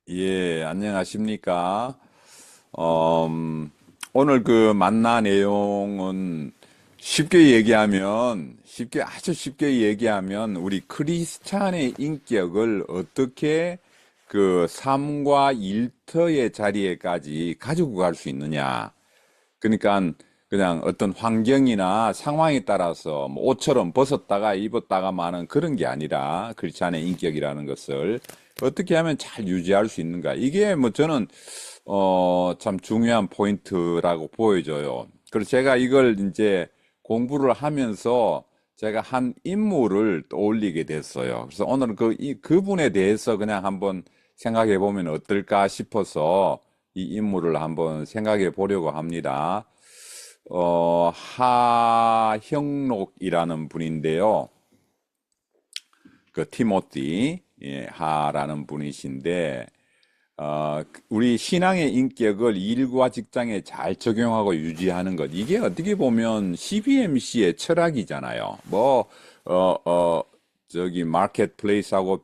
예, 안녕하십니까. 음, 오늘 그 만나 내용은 아주 쉽게 얘기하면, 우리 크리스찬의 인격을 어떻게 그 삶과 일터의 자리에까지 가지고 갈 수 있느냐. 그러니까 그냥 어떤 환경이나 상황에 따라서 뭐 옷처럼 벗었다가 입었다가 마는 그런 게 아니라, 크리스찬의 인격이라는 것을 어떻게 하면 잘 유지할 수 있는가. 이게 뭐 저는 참 중요한 포인트라고 보여져요. 그래서 제가 이걸 이제 공부를 하면서 제가 한 인물을 떠올리게 됐어요. 그래서 오늘은 그분에 대해서 그냥 한번 생각해 보면 어떨까 싶어서 이 인물을 한번 생각해 보려고 합니다. 하형록이라는 분인데요. 그 티모티, 하라는 분이신데, 우리 신앙의 인격을 일과 직장에 잘 적용하고 유지하는 것. 이게 어떻게 보면 CBMC의 철학이잖아요. 어, 어, 마켓플레이스하고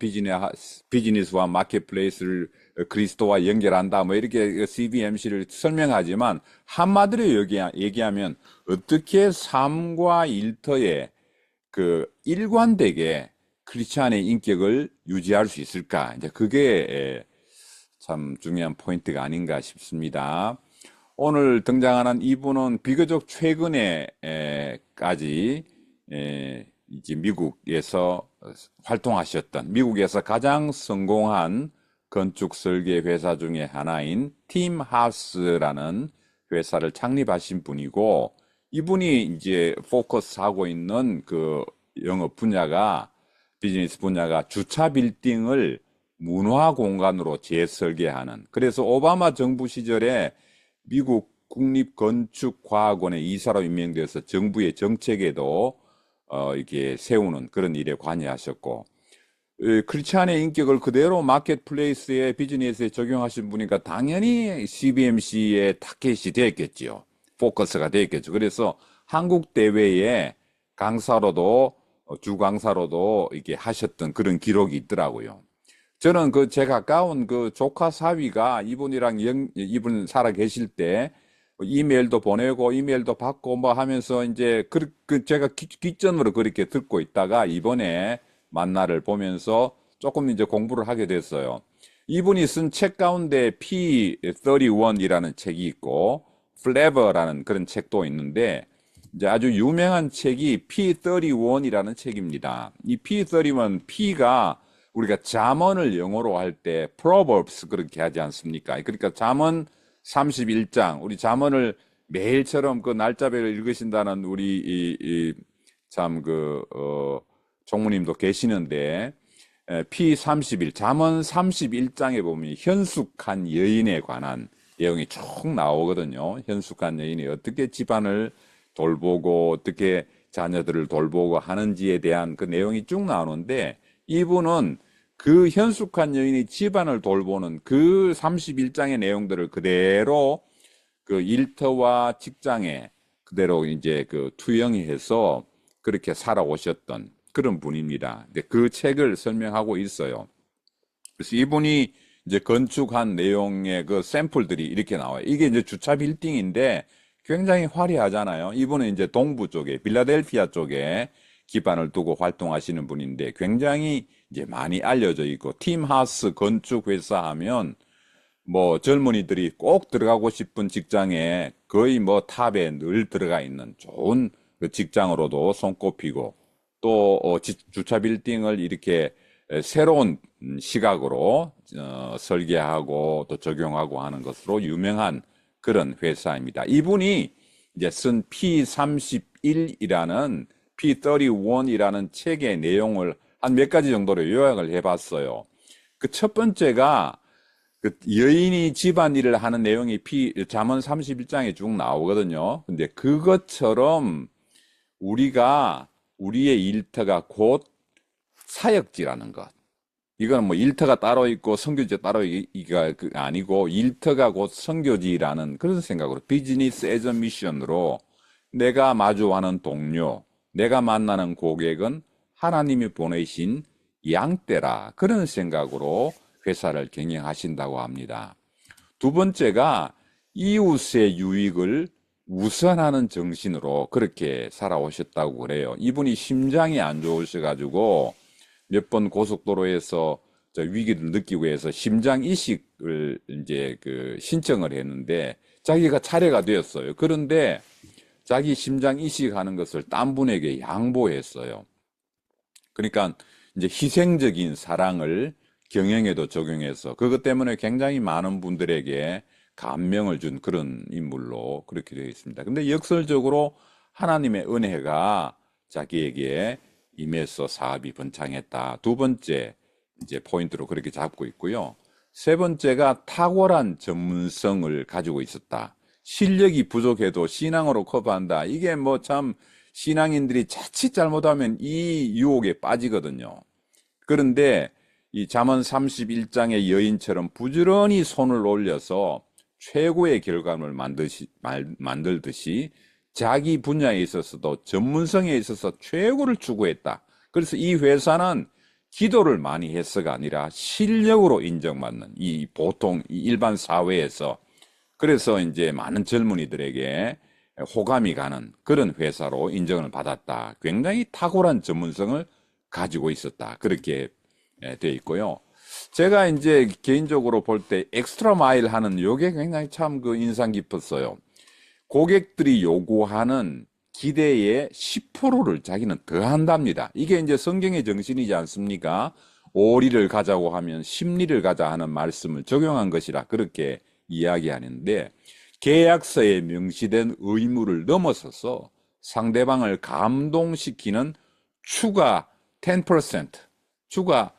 비즈니스와 마켓플레이스를 그리스도와 연결한다. 뭐 이렇게 CBMC를 설명하지만 한마디로 얘기하면 어떻게 삶과 일터에 그 일관되게 크리스찬의 인격을 유지할 수 있을까? 이제 그게 참 중요한 포인트가 아닌가 싶습니다. 오늘 등장하는 이분은 비교적 최근에까지 이제 미국에서 활동하셨던, 미국에서 가장 성공한 건축 설계 회사 중에 하나인 팀 하우스라는 회사를 창립하신 분이고, 이분이 이제 포커스하고 있는 그 영업 분야가, 비즈니스 분야가 주차 빌딩을 문화 공간으로 재설계하는. 그래서 오바마 정부 시절에 미국 국립건축과학원의 이사로 임명돼서 정부의 정책에도 이렇게 세우는 그런 일에 관여하셨고, 크리스찬의 인격을 그대로 마켓플레이스의 비즈니스에 적용하신 분이니까 당연히 CBMC의 타켓이 됐겠지요. 포커스가 됐겠죠. 그래서 한국 대회에 강사로도 주 강사로도 이렇게 하셨던 그런 기록이 있더라고요. 저는 제 가까운 그 조카 사위가 이분 살아 계실 때 이메일도 보내고 이메일도 받고 뭐 하면서 이제 제가 기전으로 그렇게 듣고 있다가 이번에 만나를 보면서 조금 이제 공부를 하게 됐어요. 이분이 쓴 책 가운데 P31이라는 책이 있고 Flavor라는 그런 책도 있는데, 이제 아주 유명한 책이 P31이라는 책입니다. 이 P31, P가 우리가 잠언을 영어로 할 때 Proverbs 그렇게 하지 않습니까? 그러니까 잠언 31장, 우리 잠언을 매일처럼 그 날짜별로 읽으신다는 우리 참 총무님도 계시는데, P31, 잠언 31장에 보면 현숙한 여인에 관한 내용이 쭉 나오거든요. 현숙한 여인이 어떻게 집안을 돌보고 어떻게 자녀들을 돌보고 하는지에 대한 그 내용이 쭉 나오는데, 이분은 그 현숙한 여인이 집안을 돌보는 그 31장의 내용들을 그대로 그 일터와 직장에 그대로 이제 투영해서 그렇게 살아오셨던 그런 분입니다. 근데 그 책을 설명하고 있어요. 그래서 이분이 이제 건축한 내용의 그 샘플들이 이렇게 나와요. 이게 이제 주차 빌딩인데 굉장히 화려하잖아요. 이분은 이제 동부 쪽에, 필라델피아 쪽에 기반을 두고 활동하시는 분인데 굉장히 이제 많이 알려져 있고, 팀하우스 건축 회사 하면 뭐 젊은이들이 꼭 들어가고 싶은 직장에 거의 뭐 탑에 늘 들어가 있는 좋은 그 직장으로도 손꼽히고, 또 주차 빌딩을 이렇게 새로운 시각으로 설계하고 또 적용하고 하는 것으로 유명한 그런 회사입니다. 이분이 이제 쓴 P31이라는 책의 내용을 한 몇 가지 정도로 요약을 해봤어요. 그 첫 번째가 그 여인이 집안일을 하는 내용이 잠언 31장에 쭉 나오거든요. 근데 그것처럼 우리가 우리의 일터가 곧 사역지라는 것. 이거는 뭐 일터가 따로 있고 선교지 따로 이가 아니고, 일터가 곧 선교지라는 그런 생각으로, 비즈니스 에저 미션으로 내가 마주하는 동료, 내가 만나는 고객은 하나님이 보내신 양떼라 그런 생각으로 회사를 경영하신다고 합니다. 두 번째가 이웃의 유익을 우선하는 정신으로 그렇게 살아오셨다고 그래요. 이분이 심장이 안 좋으셔가지고 몇 번 고속도로에서 위기를 느끼고 해서 심장 이식을 이제 신청을 했는데 자기가 차례가 되었어요. 그런데 자기 심장 이식하는 것을 딴 분에게 양보했어요. 그러니까 이제 희생적인 사랑을 경영에도 적용해서 그것 때문에 굉장히 많은 분들에게 감명을 준 그런 인물로 그렇게 되어 있습니다. 근데 역설적으로 하나님의 은혜가 자기에게 임해서 사업이 번창했다. 두 번째 이제 포인트로 그렇게 잡고 있고요. 세 번째가 탁월한 전문성을 가지고 있었다. 실력이 부족해도 신앙으로 커버한다. 이게 뭐 참 신앙인들이 자칫 잘못하면 이 유혹에 빠지거든요. 그런데 이 잠언 31장의 여인처럼 부지런히 손을 올려서 최고의 결과물을 만들듯이 자기 분야에 있어서도 전문성에 있어서 최고를 추구했다. 그래서 이 회사는 기도를 많이 해서가 아니라 실력으로 인정받는 이 보통 이 일반 사회에서 그래서 이제 많은 젊은이들에게 호감이 가는 그런 회사로 인정을 받았다. 굉장히 탁월한 전문성을 가지고 있었다. 그렇게 되어 있고요. 제가 이제 개인적으로 볼 때 엑스트라 마일 하는 요게 굉장히 참 인상 깊었어요. 고객들이 요구하는 기대의 10%를 자기는 더 한답니다. 이게 이제 성경의 정신이지 않습니까? 오리를 가자고 하면 십리를 가자 하는 말씀을 적용한 것이라 그렇게 이야기하는데 계약서에 명시된 의무를 넘어서서 상대방을 감동시키는 추가 10% 추가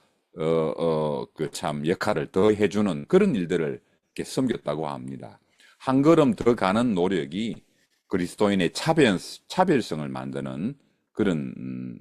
참 역할을 더 해주는 그런 일들을 이렇게 섬겼다고 합니다. 한 걸음 더 가는 노력이 그리스도인의 차별성을 만드는 그런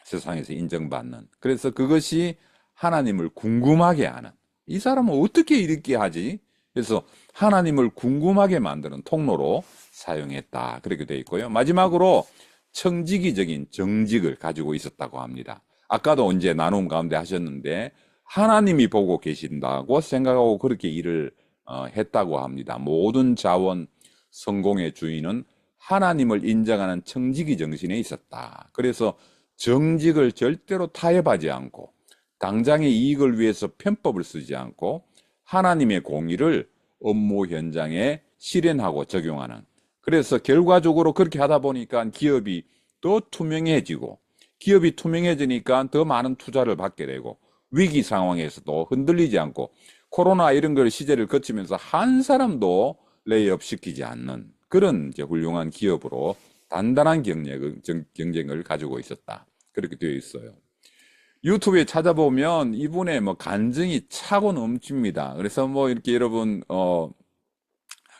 세상에서 인정받는 그래서 그것이 하나님을 궁금하게 하는 이 사람은 어떻게 이렇게 하지? 그래서 하나님을 궁금하게 만드는 통로로 사용했다. 그렇게 되어 있고요. 마지막으로 청지기적인 정직을 가지고 있었다고 합니다. 아까도 이제 나눔 가운데 하셨는데 하나님이 보고 계신다고 생각하고 그렇게 일을 했다고 합니다. 모든 자원 성공의 주인은 하나님을 인정하는 청지기 정신에 있었다. 그래서 정직을 절대로 타협하지 않고 당장의 이익을 위해서 편법을 쓰지 않고 하나님의 공의를 업무 현장에 실현하고 적용하는 그래서 결과적으로 그렇게 하다 보니까 기업이 더 투명해지고 기업이 투명해지니까 더 많은 투자를 받게 되고 위기 상황에서도 흔들리지 않고 코로나 이런 걸 시제를 거치면서 한 사람도 레이업 시키지 않는 그런 이제 훌륭한 기업으로 단단한 경쟁을 가지고 있었다. 그렇게 되어 있어요. 유튜브에 찾아보면 이분의 뭐 간증이 차고 넘칩니다. 그래서 뭐 이렇게 여러분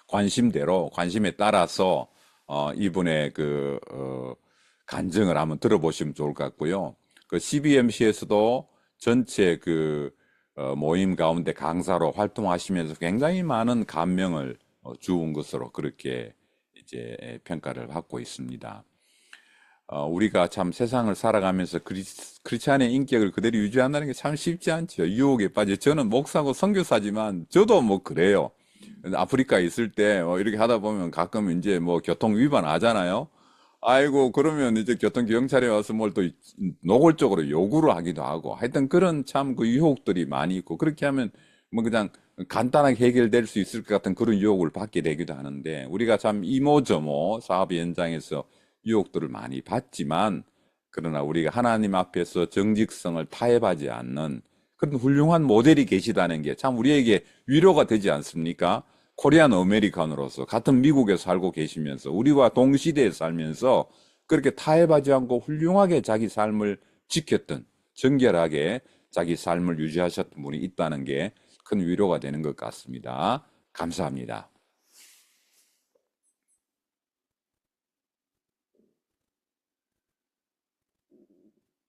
관심에 따라서 이분의 간증을 한번 들어보시면 좋을 것 같고요. 그 CBMC에서도 전체 모임 가운데 강사로 활동하시면서 굉장히 많은 감명을 주은 것으로 그렇게 이제 평가를 받고 있습니다. 우리가 참 세상을 살아가면서 크리스찬의 인격을 그대로 유지한다는 게 참 쉽지 않죠. 유혹에 빠져. 저는 목사고 선교사지만 저도 뭐 그래요. 아프리카에 있을 때 이렇게 하다 보면 가끔 이제 뭐 교통 위반 하잖아요. 아이고 그러면 이제 교통경찰에 와서 뭘 또 노골적으로 요구를 하기도 하고 하여튼 그런 참 유혹들이 많이 있고 그렇게 하면 뭐 그냥 간단하게 해결될 수 있을 것 같은 그런 유혹을 받게 되기도 하는데 우리가 참 이모저모 사업 현장에서 유혹들을 많이 받지만 그러나 우리가 하나님 앞에서 정직성을 타협하지 않는 그런 훌륭한 모델이 계시다는 게 참 우리에게 위로가 되지 않습니까? 코리안 아메리칸으로서 같은 미국에 살고 계시면서 우리와 동시대에 살면서 그렇게 타협하지 않고 훌륭하게 자기 삶을 지켰던 정결하게 자기 삶을 유지하셨던 분이 있다는 게 큰 위로가 되는 것 같습니다. 감사합니다.